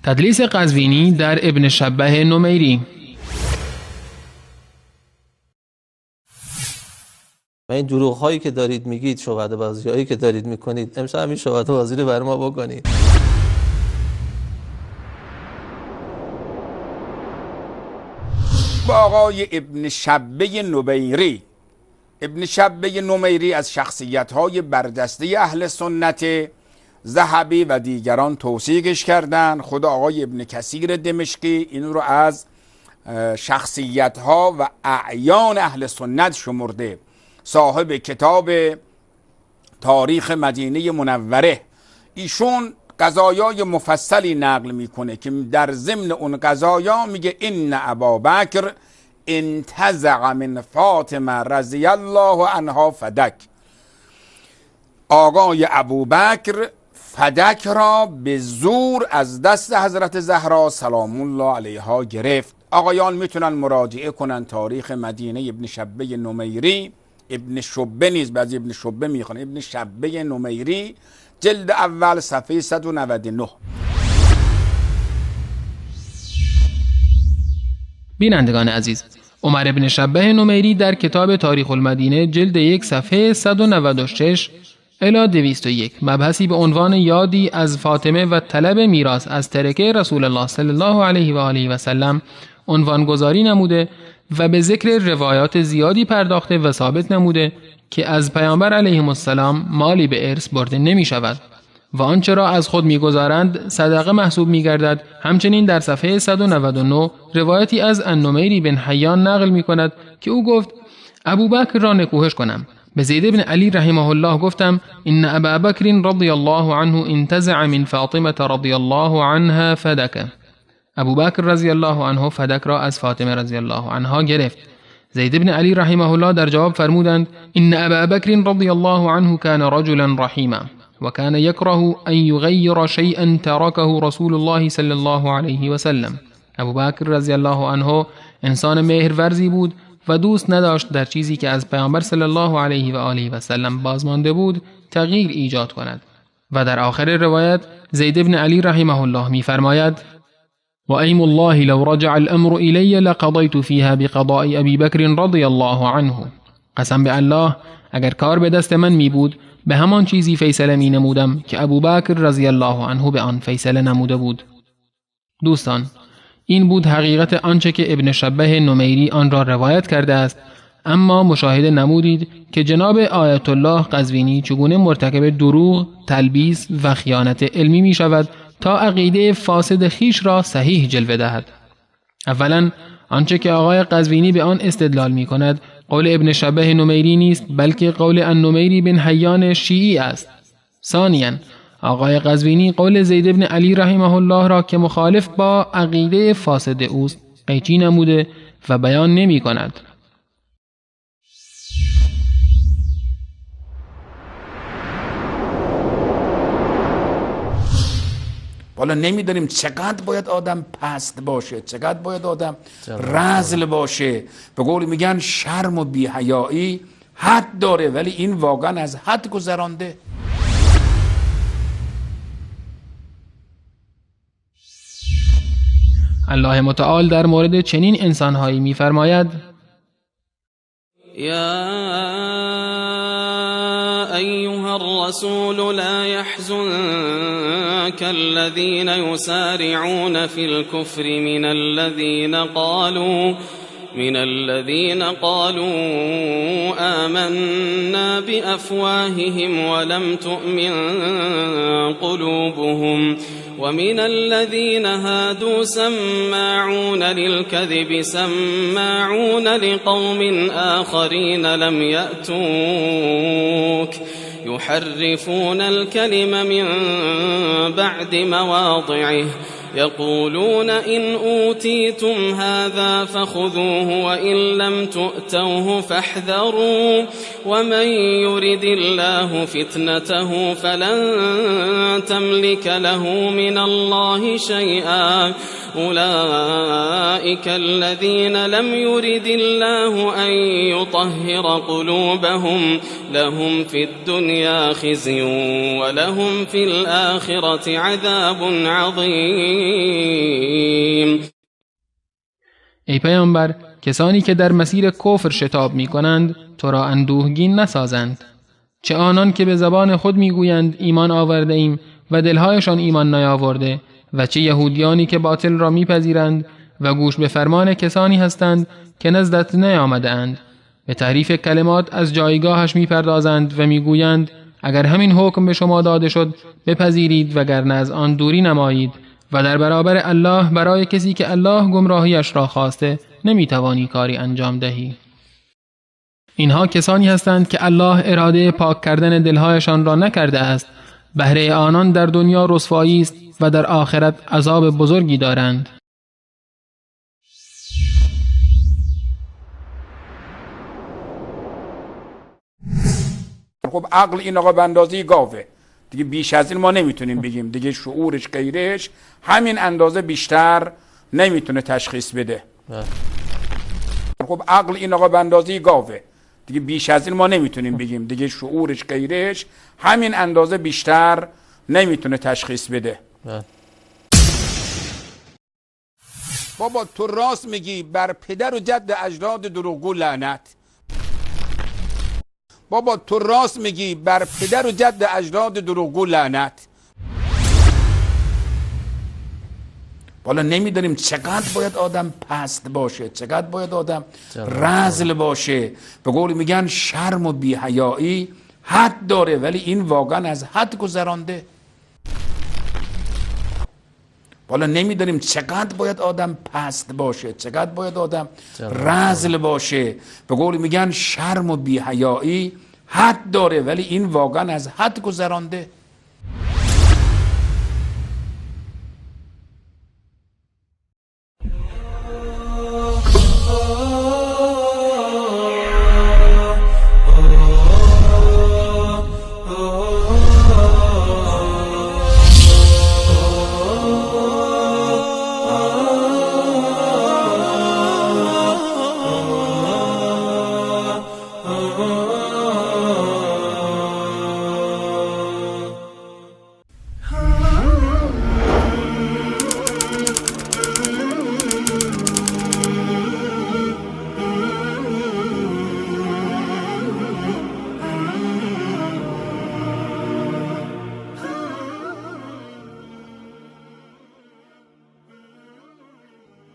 تدلیس قزوینی در ابن شبه نمیری. و این دروغ هایی که دارید میگید، شهاده بازی هایی که دارید میکنید، امشب همین شهاده بازی رو برای ما بکنید. با آقای ابن شبه نمیری. ابن شبه نمیری از شخصیت‌های برجسته اهل سنت. ذهبی و دیگران توصیفش کردن. خود آقای ابن کثیر دمشقی این رو از شخصیت‌ها و اعیان اهل سنت شمرده. صاحب کتاب تاریخ مدینه منوره. ایشون قضایای مفصلی نقل میکنه که در ضمن اون قضایا میگه ان ابابکر انتزع من فاطمه رضی الله عنها فدک. آقای ابوبکر فدک را به زور از دست حضرت زهرا سلام الله علیها گرفت. آقایان میتونن مراجعه کنن تاریخ مدینه ابن شبه نمیری. ابن شبه نیست، بعضی ابن شبه میخوان، ابن شبه نمیری جلد اول صفحه 199. بینندگان عزیز، عمر ابن شبه نمیری در کتاب تاریخ المدینه جلد 1 صفحه 196 الی 201 مبحثی به عنوان یادی از فاطمه و طلب میراث از ترکه رسول الله صلی الله علیه و آله و سلم عنوان گذاری نموده و به ذکر روایات زیادی پرداخته و ثابت نموده که از پیامبر علیه السلام مالی به ارث برده نمی شود و آنچه را از خود می‌گذارند صدقه محسوب می‌گردد. همچنین در صفحه 199 روایتی از النمیری بن حیان نقل می‌کند که او گفت ابوبکر را نکوهش کنم. به زید بن علی رحمه الله گفتم ان ابابکر رضی الله عنه انتزع من فاطمه رضی الله عنها فدک. ابوبکر رضی الله عنه فدک را از فاطمه رضی الله عنها گرفت. زید بن علی رحمه الله در جواب فرمودند ان ابابکر رضی الله عنه كان رجلا رحیما وكان يكره أن يغير شيئا تركه رسول الله صلی الله علیه و سلم. ابوبکر رضی الله عنه انسان مهرورزی بود و دوست نداشت در چیزی که از پیامبر صلی الله علیه و آله و سلم بازمانده بود تغییر ایجاد کند. و در آخر روایت زید بن علی رحمه الله می‌فرماید و ایم الله لو رجع الامر الی لقضیت فیها بقضاء ابی بکر رضی الله عنه. قسم به الله اگر کار به دست من می بود به همان چیزی فیصله می نمودم که ابوبکر رضی الله عنه به آن فیصله نموده بود. دوستان، این بود حقیقت آنچه که ابن شبه نمیری آن را روایت کرده است. اما مشاهده نمودید که جناب آیت الله قزوینی چگونه مرتکب دروغ، تلبیس و خیانت علمی می شود تا عقیده فاسد خیش را صحیح جلوه دهد. اولا آنچه که آقای قزوینی به آن استدلال می کند قول ابن شبه نمیری نیست بلکه قول النمیری بن حیان شیعی است. ثانیاً آقای قزوینی قول زید بن علی رحمه الله را که مخالف با عقیده فاسد اوست قیچی نموده و بیان نمی کند. والا نمیدونیم چقدر باید آدم پست باشه، چقدر باید آدم رذل باشه. به قول میگن شرم و بی‌حیایی حد داره، ولی این واقعا از حد گذرانده. الله متعال در مورد چنین انسانهایی می‌فرماید یا أيها الرسول لا يحزنك الذين يسارعون في الكفر من الذين قالوا آمنا بأفواههم ولم تؤمن قلوبهم ومن الذين هادوا سماعون للكذب سماعون لقوم آخرين لم يأتوك يحرفون الكلم من بعد مواضعه يقولون إن أوتيتم هذا فخذوه وإن لم تؤتوه فاحذروا ومن يرد الله فتنته فلن تملك له من الله شيئا أولئك الذين لم يرد الله أن يطهر قلوبهم لهم في الدنيا خزي ولهم في الآخرة عذاب عظيم. ای پیامبر، کسانی که در مسیر کفر شتاب می کنند تو را اندوهگین نسازند، چه آنان که به زبان خود می گویند ایمان آورده ایم و دلهایشان ایمان نیاورده، و چه یهودیانی که باطل را می پذیرند و گوش به فرمان کسانی هستند که نزدت نیامده اند. به تعریف کلمات از جایگاهش می پردازند و می گویند اگر همین حکم به شما داده شد بپذیرید وگرنه از آن دوری نمایید، و در برابر الله برای کسی که الله گمراهیش را خواسته نمیتوانی کاری انجام دهی. اینها کسانی هستند که الله اراده پاک کردن دلهایشان را نکرده است. بهره آنان در دنیا رسوایی است و در آخرت عذاب بزرگی دارند. خب عقل این آقا به اندازه گاوه دیگه، بیش از این ما نمیتونیم بگیم دیگه. شعورش غیرش همین اندازه بیشتر نمیتونه تشخیص بده. خب عقل این آقا به اندازه گاوه دیگه، بیش از این ما نمیتونیم بگیم دیگه. شعورش غیرش همین اندازه بیشتر نمیتونه تشخیص بده. بابا تو راست میگی، بر پدر و جد اجداد دروغگو لعنت. بابا تو راست میگی، بر پدر و جد اجداد دروغگو لعنت. والا نمیدونیم چقدر باید آدم پست باشه، چقدر باید آدم رذل باشه. به قول میگن شرم و بی‌حیایی حد داره، ولی این واقعا از حد گذرانده. والا نمیدونیم چقدر باید آدم پست باشه، چقدر باید آدم رذل باشه. به قول میگن شرم و بی‌حیایی حد داره، ولی این واقعا از حد گذرانده.